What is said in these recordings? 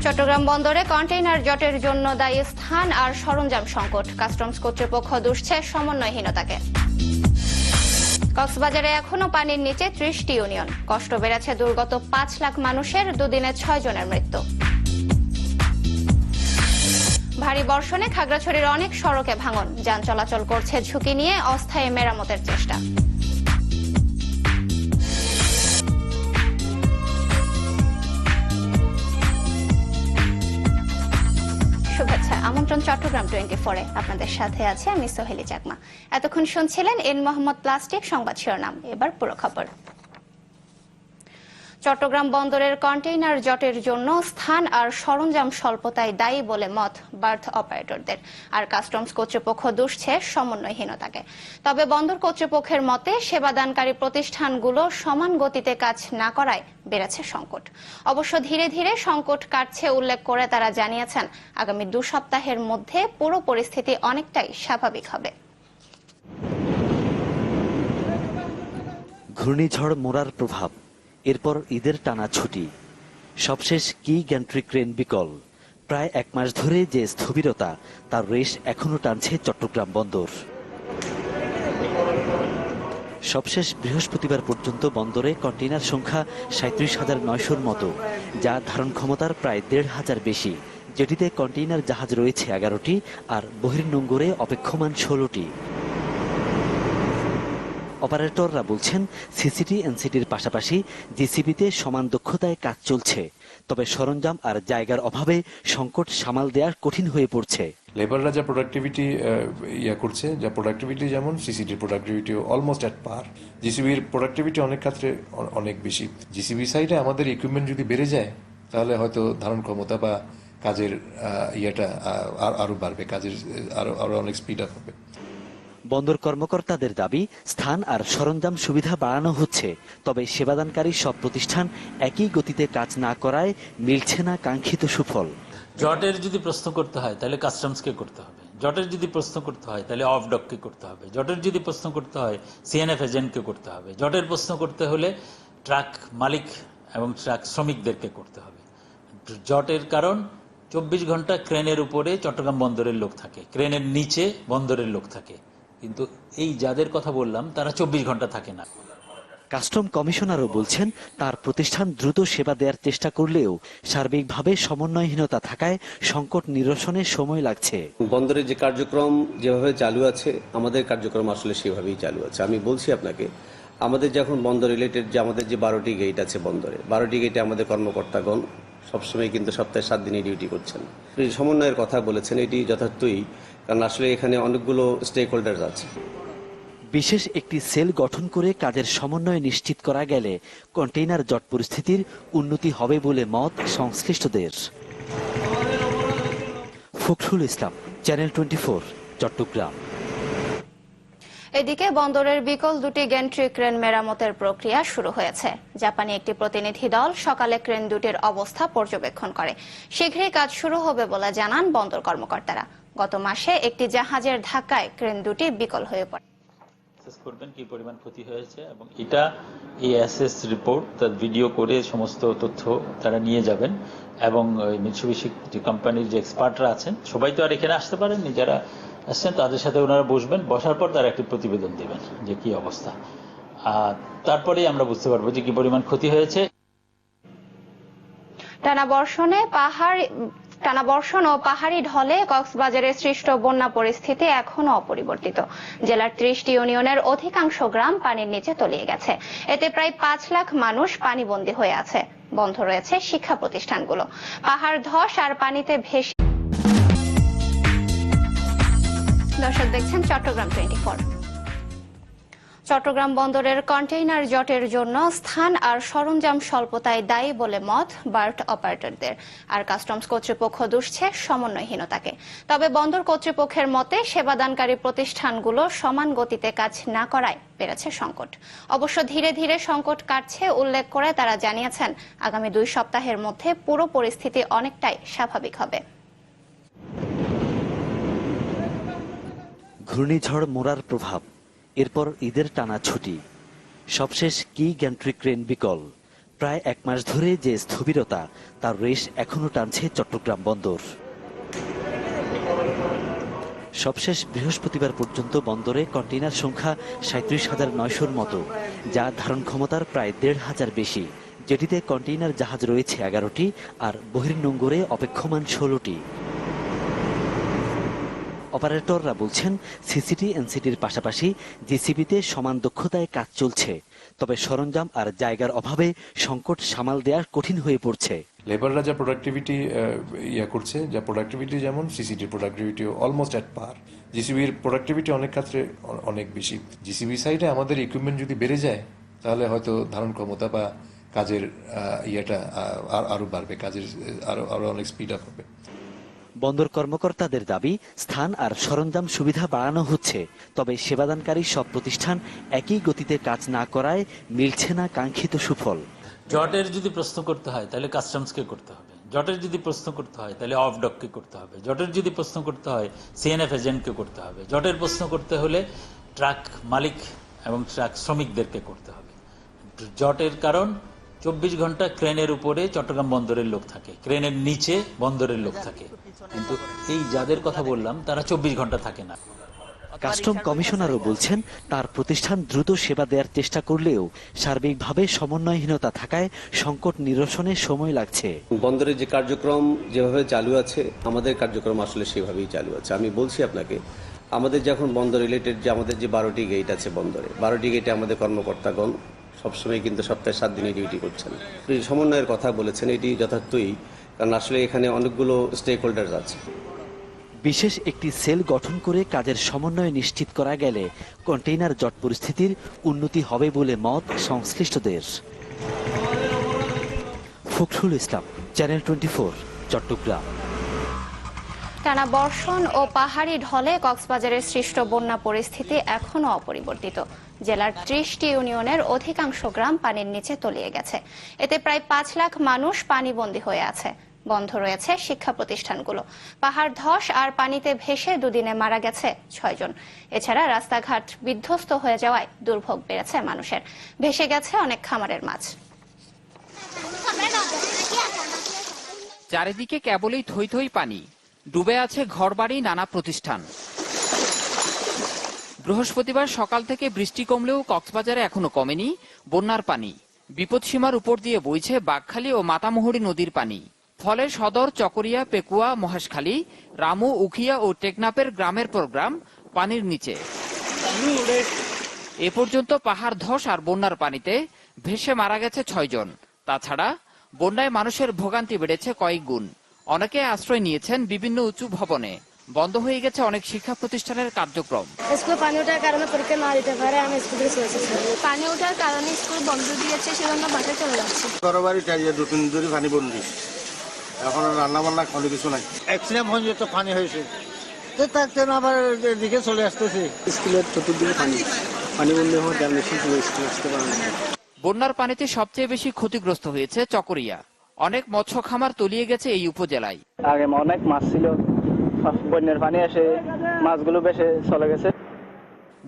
চট্টগ্রাম বন্দরে কন্টেইনার জটের জন্য দায়ী স্থান আর সরঞ্জাম সংকট। কাস্টমস কর্তৃপক্ষ দুষছে সমন্বয়হীনতাকে। কক্সবাজারে এখনো পানির নিচে ৩০টি ইউনিয়ন। কষ্ট বেড়েছে দুর্গত ৫ লাখ মানুষের, দুদিনে ৬ জনের মৃত্যু। ভারী বর্ষণে খাগড়াছড়ির অনেক সড়কে ভাঙন, যান চলাচল করছে ঝুঁকি নিয়ে, অস্থায়ী মেরামতের চেষ্টা। শুভেচ্ছা, আমন্ত্রণ চট্টগ্রাম 24-এ। আপনাদের সাথে আছে আমি সোহেলি চাকমা। এতক্ষণ শুনছিলেন এন মোহাম্মদ প্লাস্টিক সংবাদ শিরোনাম। এবার পুরো খবর। চট্টগ্রাম বন্দরের কন্টেইনার জটের জন্য স্থান আর সরঞ্জাম স্বল্পতায় দায়ী বলে মত বার্থ অপারেটরদের, আর কাস্টমস কর্তৃপক্ষ দুষছে সমন্বয়হীনতাকে। তবে বন্দর কর্তৃপক্ষের মতে সেবাদানকারী প্রতিষ্ঠানগুলো সমান গতিতে কাজ না করায় বেড়েছে সংকট। অবশ্য ধীরে ধীরে সংকট কাটছে উল্লেখ করে তারা জানিয়েছেন, আগামী 2 সপ্তাহের মধ্যে পুরো পরিস্থিতি অনেকটাই স্বাভাবিক হবে। ঘূর্ণিঝড় মোরার প্রভাব, এরপর ঈদের টানা ছুটি, সবশেষ কি গ্যান্ট্রি ক্রেন বিকল। প্রায় 1 মাস ধরে যে স্থবিরতা, তার রেশ এখনো টানছে চট্টগ্রাম বন্দর। সবশেষ বৃহস্পতিবার পর্যন্ত বন্দরে কন্টেইনার সংখ্যা 37,900-র মতো, যা ধারণ ক্ষমতার প্রায় 1,500 বেশি, যেটিতে কন্টেইনার জাহাজ রয়েছে 11টি আর বহির্নোঙরে অপেক্ষমান 16টি। অপারেটররা বলছেন, সিসিটি এনসিটির পাশাপাশি জিসিবিতে সমান দক্ষতায় কাজ চলছে, তবে সরঞ্জাম আর জায়গার অভাবে সংকট সামাল দেওয়া কঠিন হয়ে পড়ছে। লেবাররা যা প্রোডাক্টিভিটি করছে, যা প্রোডাক্টিভিটি যেমন সিসিটির প্রোডাক্টিভিটি অলমোস্ট অ্যাট পার। জিসিবির প্রোডাক্টিভিটি অনেক ক্ষেত্রে অনেক বেশি। জিসিবি সাইডে আমাদের ইকুইপমেন্ট যদি বেড়ে যায়, তাহলে হয়তো ধারণ ক্ষমতা বা কাজের আরো বাড়বে, কাজের আরো অনেক স্পিড আপ হবে। বন্দর কর্মকর্তাদের দাবি, স্থান আর সরঞ্জাম সুবিধা বাড়ানো হচ্ছে, তবে সেবাদানকারী সব প্রতিষ্ঠান একই গতিতে কাজ না করায় মিলছে না কাঙ্ক্ষিত সুফল। জটের যদি প্রশ্ন করতে হয় তাহলে কাস্টমসকে করতে হবে, জটের যদি প্রশ্ন করতে হয় তাহলে অফ ডককে করতে হবে, জটের যদি প্রশ্ন করতে হয় সিএনএফ এজেন্টকে করতে হবে, জটের প্রশ্ন করতে হলে ট্রাক মালিক এবং ট্রাক শ্রমিকদেরকে করতে হবে। জটের কারণ 24 ঘন্টা ক্রেনের উপরে চট্টগ্রাম বন্দরের লোক থাকে, ক্রেনের নিচে বন্দরের লোক থাকে, কিন্তু এই যাদের কথা বললাম তারা 24 ঘন্টা থাকে না। কাস্টম কমিশনারও বলছেন, তার প্রতিষ্ঠান দ্রুত সেবা দেওয়ার চেষ্টা করলেও সার্বিকভাবে সমন্বয়হীনতা থাকায় সংকট নিরসনে সময় লাগছে। বন্দরের যে কার্যক্রম যেভাবে চালু আছে, আমাদের কার্যক্রম আসলে সেভাবেই চালু আছে। আমি বলছি আপনাকে, আমাদের যখন বন্দর রিলেটেড যে আমাদের যে 12টি গেট আছে বন্দরে, 12টি গেটে আমাদের কর্মকর্তাগণ সবসময় কিন্তু সপ্তাহে 7 দিনই ডিউটি করছেন। সমন্বয়ের কথা বলেছেন, এটি যথার্থই, কারণ আসলে এখানে অনেকগুলো স্টেক হোল্ডার আছে। বিশেষ একটি সেল গঠন করে কাজের সমন্বয় নিশ্চিত করা গেলে কন্টেইনার জট পরিস্থিতির উন্নতি হবে বলে মত সংশ্লিষ্টদের। ফখরুল ইসলাম, চ্যানেল 24, চট্টগ্রাম। এদিকে বন্দরের বিকল 2টি গ্যান্ট্রি ক্রেন মেরামতের প্রক্রিয়া শুরু হয়েছে। জাপানি একটি প্রতিনিধি দল সকালে ক্রেন দুটির অবস্থা পর্যবেক্ষণ করে। শীঘ্রই কাজ শুরু হবে বলে জানান বন্দর কর্মকর্তারা। গত মাসে একটি জাহাজের ধাক্কায় ক্রেন দুটি বিকল হয়ে পড়ে। করবেন কি পরিমাণ ক্ষতি হয়েছে এবং এটা এই অ্যাসেস রিপোর্ট তার ভিডিও করে সমস্ত তথ্য তারা নিয়ে যাবেন, এবং মিৎসুবিশি যে কোম্পানির যে এক্সপার্টরা আছেন, সবাই তো আর এখানে আসতে পারেননি, যারা আসছেন তাদের সাথে ওনারা বসবেন, বসার পর তারা একটি প্রতিবেদন দেবেন যে কি অবস্থা, আর তারপরেই আমরা বুঝতে পারবো যে কি পরিমাণ ক্ষতি হয়েছে। টানা বর্ষণ ও পাহাড়ি ঢলে কক্সবাজারে সৃষ্ট বন্যা পরিস্থিতি এখনো অপরিবর্তিত। জেলার 30টি ইউনিয়নের অধিকাংশ গ্রাম পানির নিচে তলিয়ে গেছে। এতে প্রায় 5 লাখ মানুষ পানিবন্দী হয়ে আছে। বন্ধ রয়েছে শিক্ষা প্রতিষ্ঠানগুলো। পাহাড় ধস আর পানিতে ভেসে। দর্শক দেখছেন চট্টগ্রাম 24। চট্টগ্রাম বন্দরের কন্টেইনার জটের জন্য স্থান আর সরঞ্জাম স্বল্পতায় দায়ী বলে মত বার্থ অপারেটরদের, আর কাস্টমস কর্তৃপক্ষ দুষছে সমন্বয়হীনতাকে। তবে বন্দর কর্তৃপক্ষের মতে সেবাদানকারী প্রতিষ্ঠানগুলো সমান গতিতে কাজ না করায় বেড়েছে সংকট। অবশ্য ধীরে ধীরে সংকট কাটছে উল্লেখ করে তারা জানিয়েছেন, আগামী 2 সপ্তাহের মধ্যে পুরো পরিস্থিতি অনেকটাই স্বাভাবিক হবে। ঘূর্ণিঝড় মোরার প্রভাব, এরপর ঈদের টানা ছুটি, সবশেষ কি গ্যান্ট্রি ক্রেন বিকল। প্রায় 1 মাস ধরে যে স্থবিরতা তার রেশ এখনো টানছে চট্টগ্রাম বন্দর। সবশেষ বৃহস্পতিবার পর্যন্ত বন্দরে কন্টেইনার সংখ্যা 37,900-র মতো, যা ধারণ ক্ষমতার প্রায় 1,500 বেশি, যেটিতে কন্টেইনার জাহাজ রয়েছে 11টি আর বহির্নোঙরে অপেক্ষমান 16টি। অপারেটররা বলছেন সিসিটি এনসিটির পাশাপাশি জিসিবিতে সমান দক্ষতায় কাজ চলছে, তবে সরঞ্জাম আর জায়গার অভাবে সংকট সামাল দেওয়া কঠিন হয়ে পড়ছে। লেবাররা যা প্রোডাক্টিভিটি করছে, যা প্রোডাক্টিভিটি যেমন সিসিটির প্রোডাক্টিভিটিও অলমোস্ট অ্যাট পার। জিসিবির প্রোডাক্টিভিটি অনেক ক্ষেত্রে অনেক বেশি। জিসিবি সাইডে আমাদের ইকুইপমেন্ট যদি বেড়ে যায় তাহলে হয়তো ধারণ ক্ষমতা বা কাজের আরো বাড়বে, কাজের আরো অনেক স্পিড আপ হবে। বন্দর কর্মকর্তাদের দাবি, স্থান আর সরঞ্জাম সুবিধা বাড়ানো হচ্ছে, তবে সেবাদানকারী সব প্রতিষ্ঠান একই গতিতে কাজ না করায় মিলছে না কাঙ্ক্ষিত সুফল। জটের যদি প্রশ্ন করতে হয় তাহলে কাস্টমসকে করতে হবে, জটের যদি প্রশ্ন করতে হয় তাহলে অফ ডককে করতে হবে, জটের যদি প্রশ্ন করতে হয় সিএনএফ এজেন্টকে করতে হবে, জটের প্রশ্ন করতে হলে ট্রাক মালিক এবং ট্রাক শ্রমিকদেরকে করতে হবে। জটের কারণ 24 ঘন্টা ক্রেনের উপরে চট্টগ্রাম বন্দরের লোক থাকে, ক্রেনের নিচে বন্দরের লোক থাকে, কিন্তু এই যাদের কথা বললাম তারা 24 ঘন্টা থাকে না। কাস্টম কমিশনারও বলছেন তার প্রতিষ্ঠান দ্রুত সেবা দেওয়ার চেষ্টা করলেও সার্বিকভাবে সমন্বয়হীনতা থাকায় সংকট নিরসনে সময় লাগছে। বন্দরের যে কার্যক্রম যেভাবে চালু আছে, আমাদের কার্যক্রম আসলে সেভাবেই চালু আছে। আমি বলছি আপনাকে, আমাদের যখন বন্দর রিলেটেড যে আমাদের যে 12টি গেট আছে বন্দরে, 12টি গেটে আমাদের কর্মকর্তাগণ সবসময় কিন্তু সপ্তাহে 7 দিনে ডিউটি করছেন। সমন্বয়ের কথা বলেছেন, এটি যথার্থই, কারণ আসলে এখানে অনেকগুলো স্টেক হোল্ডার আছে। বিশেষ একটি সেল গঠন করে কাজের সমন্বয় নিশ্চিত করা গেলে কন্টেইনার জট পরিস্থিতির উন্নতি হবে বলে মত সংশ্লিষ্টদের। ফখরুল ইসলাম, চ্যানেল 24, চট্টগ্রাম। টানা বর্ষণ ও পাহাড়ি ঢলে কক্সবাজারের সৃষ্ট বন্যা পরিস্থিতি এখনো অপরিবর্তিত। জেলার 30টি ইউনিয়নের অধিকাংশ গ্রাম পানির নিচে তলিয়ে গেছে। এতে প্রায় 5 লাখ মানুষ পানিবন্দী হয়ে আছে। বন্ধ রয়েছে শিক্ষা প্রতিষ্ঠানগুলো। পাহাড় ধস আর পানিতে ভেসে দুদিনে মারা গেছে 6 জন। এছাড়া রাস্তাঘাট বিধ্বস্ত হয়ে যাওয়ায় দুর্ভোগ বেড়েছে মানুষের। ভেসে গেছে অনেক খামারের মাছ। চারিদিকে কেবলই থই থই পানি, ডুবে আছে ঘরবাড়ি, নানা প্রতিষ্ঠান। বৃহস্পতিবার সকাল থেকে বৃষ্টি কমলেও কক্সবাজারে এখনো কমেনি বন্যার পানি। বিপদসীমার উপর দিয়ে বইছে বাঘখালী ও মাতামুহুরী নদীর পানি। ফলে সদর, চকরিয়া, পেকুয়া, মহেশখালী, রামু, উখিয়া ও টেকনাফের গ্রামের পর গ্রাম পানির নিচে। এ পর্যন্ত পাহাড় ধস আর বন্যার পানিতে ভেসে মারা গেছে 6 জন। তাছাড়া বন্যায় মানুষের ভোগান্তি বেড়েছে কয়েক গুণ। অনেকে আশ্রয় নিয়েছেন বিভিন্ন উঁচু ভবনে। বন্ধ হয়ে গেছে অনেক শিক্ষা প্রতিষ্ঠানের কার্যক্রম। স্কুল পানি ওঠার কারণে পরীক্ষা না দিতে পারে, আমি স্কুল থেকে চলে এসেছি। পানি ওঠার কারণে স্কুল বন্ধ দিয়েছে, সেজন্য বাসায় চলে যাচ্ছি। ঘরবাড়ি চালিয়ে 2-3 দিন ধরে পানি বন্দি, এখন রান্না বান্না কোনো কিছু নাই। অ্যাক্সিডেন্ট হয়ে যেত, পানি হয়েছে থাকতে না, আবার দিকে চলে আসতেছে। স্কুলের চতুর্দিকে পানি বন্দি হওয়ার জন্য স্কুল আসতে পারে না। বন্যার পানিতে সবচেয়ে বেশি ক্ষতিগ্রস্ত হয়েছে চকরিয়া। অনেক মৎস্য খামার তলিয়ে গেছে এই উপজেলায়। আগে অনেক মাছ ছিল, বন্যার পানি এসে মাছগুলো বেশি চলে গেছে।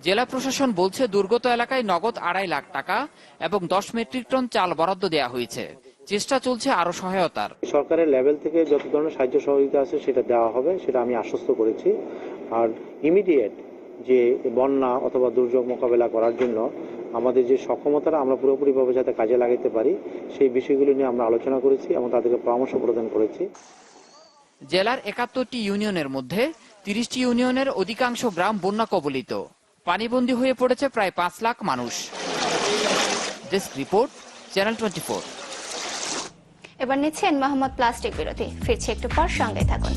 জেলা প্রশাসন বলছে দুর্গত এলাকায় নগদ 2.5 লাখ টাকা এবং 10 মেট্রিক টন চাল বরাদ্দ দেওয়া হয়েছে। চেষ্টা চলছে আরো সহায়তার। সরকারের লেভেল থেকে যত ধরনের সাহায্য সহযোগিতা আছে সেটা দেওয়া হবে, সেটা আমি আশ্বস্ত করেছি। আর ইমিডিয়েট যে বন্যা অথবা দুর্যোগ মোকাবেলা করার জন্য আমাদের যে সক্ষমতাটা আমরা পুরোপুরিভাবে যাতে কাজে লাগাতে পারি সেই বিষয়গুলো নিয়ে আমরা আলোচনা করেছি এবং তাদেরকে পরামর্শ প্রদান করেছি। জেলার 71টি ইউনিয়নের মধ্যে 30টি ইউনিয়নের অধিকাংশ গ্রাম বন্যা কবলিত। পানিবন্দী হয়ে পড়েছে প্রায় 5 লাখ মানুষ। Desk report, channel 24। এবার নিচ্ছেন মোহাম্মদ প্লাস্টিক বিরতি। ফিরছি একটু পর, সঙ্গে থাকুন।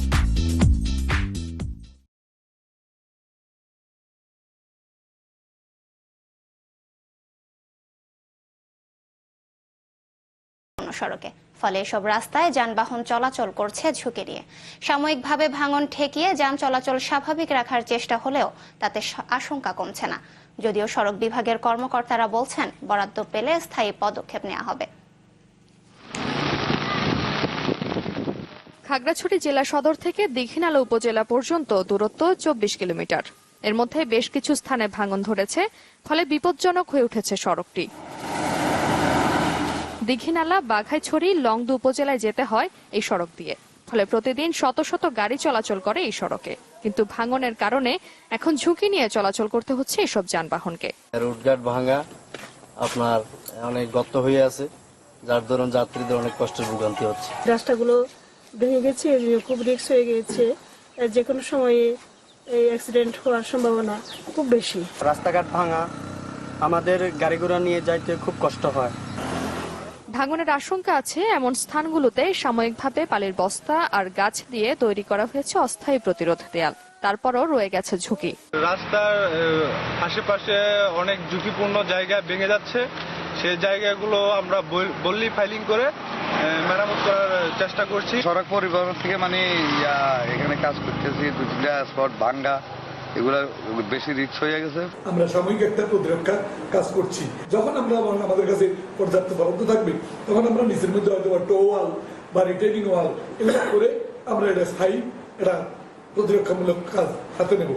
সড়কে ফলে এসব রাস্তায় যানবাহন চলাচল করছে ঝুঁকি নিয়ে। সাময়িকভাবে ভাঙন ঠেকিয়ে যান চলাচল স্বাভাবিক রাখার চেষ্টা হলেও তাতে আশঙ্কা কমছে না। যদিও সড়ক বিভাগের কর্মকর্তারা বলছেন বরাদ্দ পেলে স্থায়ী পদক্ষেপ নেওয়া হবে। খাগড়াছড়ি জেলা সদর থেকে দীঘিনালা উপজেলা পর্যন্ত দূরত্ব 24 কিলোমিটার। এর মধ্যে বেশ কিছু স্থানে ভাঙন ধরেছে, ফলে বিপজ্জনক হয়ে উঠেছে সড়কটি। দীঘিনালা, বাঘাইছড়ি, লংদু উপজেলায় যেতে হয় এই সড়ক দিয়ে। ফলে প্রতিদিন শত শত গাড়ি চলাচল করে এই সড়কে। কিন্তু ভাঙনের কারণে এখন ঝুঁকি নিয়ে চলাচল করতে হচ্ছে এসব যানবাহনকে। রুটঘাট ভাঙা, আপনার অনেক গর্ত হয়ে আছে, যার দরুন যাত্রীদের অনেক কষ্টের ভোগান্তি হচ্ছে। রাস্তাগুলো ভেঙে গেছে, খুব রিস্ক হয়ে গেছে, যে কোনো সময়ে এই অ্যাক্সিডেন্ট হওয়ার সম্ভাবনা খুব বেশি। রাস্তাঘাট ভাঙা, আমাদের গাড়ি ঘোড়া নিয়ে যাইতে খুব কষ্ট হয়। ভাঙনের আশঙ্কা আছে এমন স্থানগুলোতে সাময়িকভাবে বালির বস্তা আর গাছ দিয়ে তৈরি করা হয়েছে অস্থায়ী প্রতিরোধ দেয়াল। তারপরও রয়ে গেছে ঝুঁকি। রাস্তার আশেপাশে অনেক ঝুঁকিপূর্ণ জায়গা ভেঙে যাচ্ছে, সেই জায়গাগুলো আমরা বললি ফাইলিং করে মেরামত করার চেষ্টা করছি। সড়ক পরিবহন থেকে মানে এখানে কাজ করতেছি, দুটা স্পট ভাঙ্গা, এগুলা বেশি রিস্ক হয়ে গেছে। আমরা সাময়িক একটা প্রতিরক্ষা কাজ করছি। যখন আমরা আমাদের কাছে পর্যাপ্ত বরাদ্দ থাকবে তখন আমরা নিচের মধ্যে হয়তো টো ওয়াল বা রিটেনিং ওয়াল এগুলো করে আমরা এটা স্থায়ী এটা প্রতিরক্ষামূলক কাজ হাতে নেব।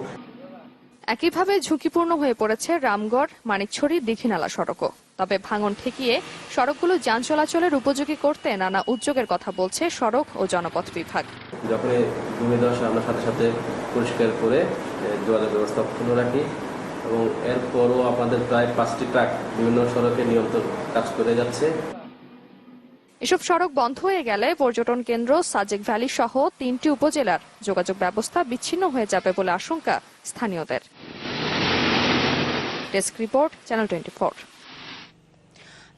একইভাবে ঝুঁকিপূর্ণ হয়ে পড়েছে রামগড়, মানিকছড়ি, দীঘিনালা সড়কও। তবে ভাঙন ঠেকিয়ে সড়কগুলো যান চলাচলের উপযোগী করতে নানা উদ্যোগের কথা বলছে সড়ক ও জনপথ বিভাগ। যখনই ভূমি ধস আমরা সাথে সাথে পরিষ্কার করে যোগাযোগ ব্যবস্থা অক্ষুণ্ণ রাখি এবং এরপরও আপনাদের প্রায় 5টি ট্রাক বিভিন্ন সড়কে নিয়ন্ত্রণ কাজ করে যাচ্ছে। এসব সড়ক বন্ধ হয়ে গেলে পর্যটন কেন্দ্র সাজেক ভ্যালি সহ 3টি উপজেলার যোগাযোগ ব্যবস্থা বিচ্ছিন্ন হয়ে যাবে বলে আশঙ্কা স্থানীয়দের। Desk report, channel 24।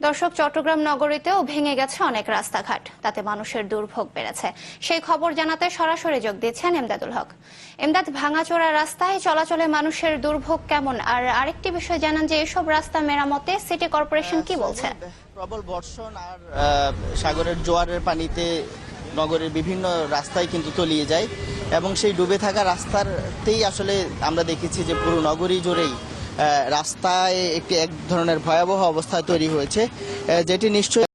দর্শক, চট্টগ্রাম নগরীতেও ভেঙে গেছে অনেক রাস্তাঘাট, তাতে মানুষের দুর্ভোগ বেড়েছে। সেই খবর জানাতে সরাসরি যোগ দিচ্ছেন এমদাদুল হক। এমদাদ, ভাঙাচোরা রাস্তায় চলাচলে মানুষের দুর্ভোগ কেমন? আর আরেকটি বিষয় জানান যে এসব রাস্তা মেরামতে সিটি কর্পোরেশন কি বলছে? প্রবল বর্ষণ আর সাগরের জোয়ারের পানিতে নগরের বিভিন্ন রাস্তায় কিন্তু তলিয়ে যায় এবং সেই ডুবে থাকা রাস্তাতেই আসলে আমরা দেখেছি যে পুরো নগরী জুড়েই রাস্তায় এক ধরনের ভয়াবহ অবস্থা তৈরি হয়েছে, যেটি নিশ্চয়ই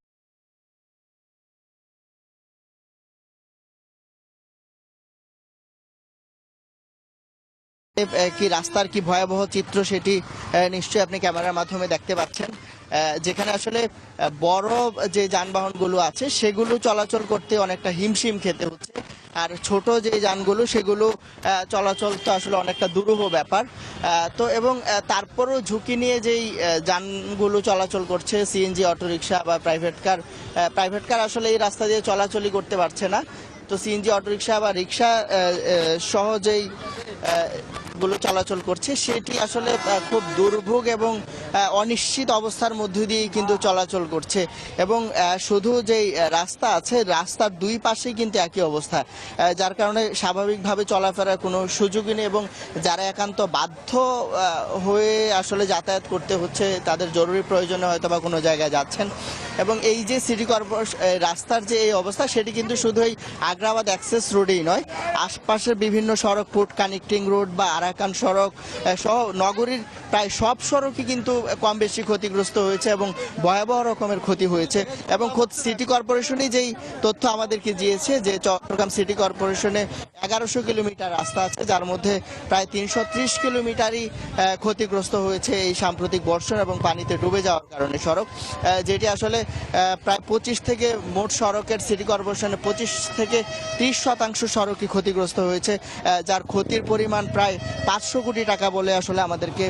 কি রাস্তার কি ভয়াবহ চিত্র সেটি নিশ্চয়ই আপনি ক্যামেরার মাধ্যমে দেখতে পাচ্ছেন, যেখানে আসলে বড় যে যানবাহনগুলো আছে সেগুলো চলাচল করতে অনেকটা হিমশিম খেতে হচ্ছে, আর ছোট যে যানগুলো সেগুলো চলাচল তো আসলে অনেকটা দুরূহ ব্যাপার। তো এবং তারপরও ঝুঁকি নিয়ে যেই যানগুলো চলাচল করছে, সিএনজি, অটোরিকশা বা প্রাইভেট কার আসলে এই রাস্তা দিয়ে চলাচলই করতে পারছে না। তো সিএনজি, অটোরিকশা বা রিক্সা সহজেই গুলো চলাচল করছে, সেটি আসলে খুব দুর্ভোগ এবং অনিশ্চিত অবস্থার মধ্য দিয়েই কিন্তু চলাচল করছে। এবং শুধু যেই রাস্তা আছে, রাস্তার দুই পাশেই কিন্তু একই অবস্থা, যার কারণে স্বাভাবিকভাবে চলাফেরার কোনো সুযোগই নেই এবং যারা একান্ত বাধ্য হয়ে আসলে যাতায়াত করতে হচ্ছে, তাদের জরুরি প্রয়োজনে হয়তো বা কোনো জায়গায় যাচ্ছেন। এবং এই যে সিটি কর্পোরেশন রাস্তার যে এই অবস্থা, সেটি কিন্তু শুধু এই আগ্রাবাদ অ্যাক্সেস রোডেই নয়, আশপাশের বিভিন্ন সড়ক, ফুট কানেক্টিং রোড বা আরাকান সড়ক সহ নগরীর প্রায় সব সড়কই কিন্তু কম বেশি ক্ষতিগ্রস্ত হয়েছে এবং ভয়াবহ রকমের ক্ষতি হয়েছে। এবং খোদ সিটি কর্পোরেশনই যেই তথ্য আমাদেরকে দিয়েছে যে চট্টগ্রাম সিটি কর্পোরেশনে 1100 কিলোমিটার রাস্তা আছে, যার মধ্যে প্রায় 330 কিলোমিটারই ক্ষতিগ্রস্ত হয়েছে এই সাম্প্রতিক বর্ষণ এবং পানিতে ডুবে যাওয়ার কারণে সড়ক, যেটি আসলে প্রায় 25 থেকে মোট সড়কের সিটি কর্পোরেশনের 25 থেকে 30% সড়কই ক্ষতিগ্রস্ত হয়েছে, যার ক্ষতির পরিমাণ প্রায় 500 কোটি টাকা বলে আসলে আমাদেরকে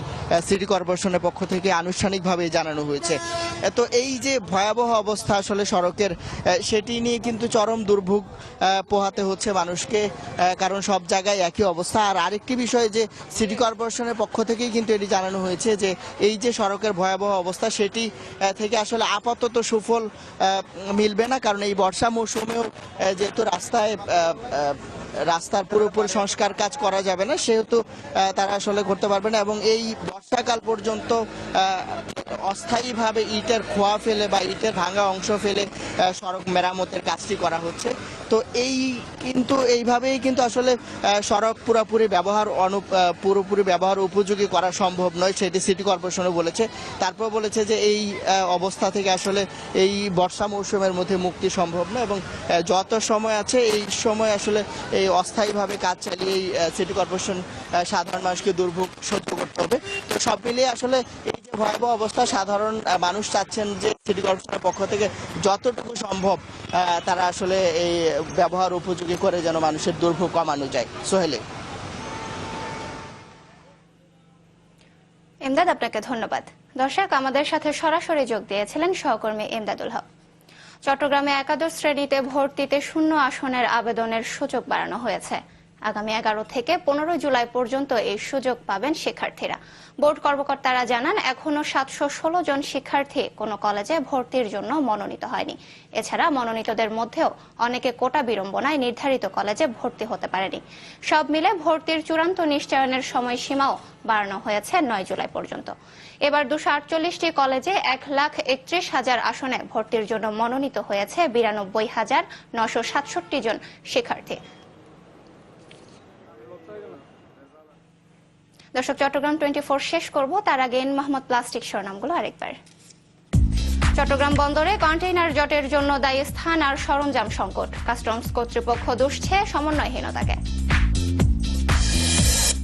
সিটি কর্পোরেশনের পক্ষ থেকে আনুষ্ঠানিকভাবে জানানো হয়েছে। তো এই যে ভয়াবহ অবস্থা আসলে সড়কের, সেটি নিয়ে কিন্তু চরম দুর্ভোগ পোহাতে হচ্ছে মানুষকে, কারণ সব জায়গায় একই অবস্থা। আর আরেকটি বিষয় যে সিটি কর্পোরেশনের পক্ষ থেকেই কিন্তু এটি জানানো হয়েছে যে এই যে সড়কের ভয়াবহ অবস্থা, সেটি থেকে আসলে আপাতত সুফল মিলবে না, কারণ এই বর্ষা মৌসুমেও যেহেতু রাস্তার পুরোপুরি সংস্কার কাজ করা যাবে না, সেহেতু তারা আসলে করতে পারবে না। এবং এই বর্ষাকাল পর্যন্ত অস্থায়ীভাবে ইটের খোয়া ফেলে বা ইটের ভাঙা অংশ ফেলে সড়ক মেরামতের কাজটি করা হচ্ছে। তো এইভাবেই কিন্তু আসলে সড়ক পুরোপুরি ব্যবহার উপযোগী করা সম্ভব নয়, সেটি সিটি কর্পোরেশনও বলেছে। তারপর বলেছে যে এই অবস্থা থেকে আসলে এই বর্ষা মৌসুমের মধ্যে মুক্তি সম্ভব নয় এবং যত সময় আছে এই সময় আসলে এই অস্থায়ীভাবে কাজ চালিয়ে সিটি কর্পোরেশন সাধারণ মানুষকে দুর্ভোগ সহ্য করতে হবে। তো সব মিলিয়ে আসলে এই যে ভয়াবহ অবস্থা। সাধারণ মানুষ চাচ্ছেন যে সিটি কর্পোরেশনের পক্ষ থেকে যতটুকু সম্ভব তারা আসলে এই ব্যবহার উপযোগী করে যেন মানুষের দুর্ভোগ কমানো যায়। সোহেলে। এমদাদ, আপনাকে ধন্যবাদ। দর্শক, আমাদের সাথে সরাসরি যোগ দিয়েছিলেন সহকর্মী এমদাদুল হক। চট্টগ্রামে একাদশ শ্রেণীতে ভর্তিতে শূন্য আসনের আবেদনের সুযোগ বাড়ানো হয়েছে। আগামী 11 থেকে 15 জুলাই পর্যন্ত এই সুযোগ পাবেন শিক্ষার্থীরা। বোর্ড কর্মকর্তারা জানান, এখনো 716 জন শিক্ষার্থী কোনো কলেজে ভর্তির জন্য মনোনীত হয়নি। এছাড়া মনোনীতদের মধ্যেও অনেকে কোটা বিড়ম্বনায় নির্ধারিত কলেজে ভর্তি হতে পারেনি। সব মিলে ভর্তির চূড়ান্ত নিশ্চয়নের সময়সীমাও বাড়ানো হয়েছে 9 জুলাই পর্যন্ত। এবার 248টি কলেজে 1,31,000 আসনে ভর্তির জন্য মনোনীত হয়েছে 92,967 জন শিক্ষার্থী। দর্শক, চট্টগ্রাম 24 শেষ করব, তার আগে মোহাম্মদ প্লাস্টিক শিরোনামগুলো আরেকবার। চট্টগ্রাম বন্দরে কন্টেইনার জটের জন্য দায়ী স্থান আর সরঞ্জাম সংকট। কাস্টমস কর্তৃপক্ষ দুষছে সমন্বয়হীনতাকে।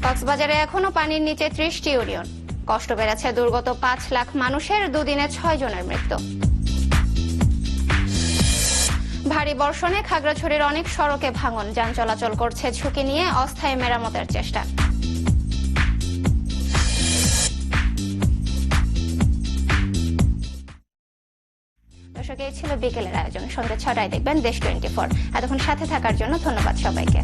কক্সবাজারে এখনো পানির নিচে 30টি ইউনিয়ন। কষ্ট বেড়েছে দুর্গত 5 লাখ মানুষের, দুদিনে 6 জনের মৃত্যু। ভারী বর্ষণে খাগড়াছড়ির অনেক সড়কে ভাঙন, যান চলাচল করছে ঝুঁকি নিয়ে, অস্থায়ী মেরামতের চেষ্টা। দর্শক, এই ছিল বিকেলের আয়োজন। সন্ধ্যা 6টায় দেখবেন দেশ 24। এতক্ষণ সাথে থাকার জন্য ধন্যবাদ সবাইকে।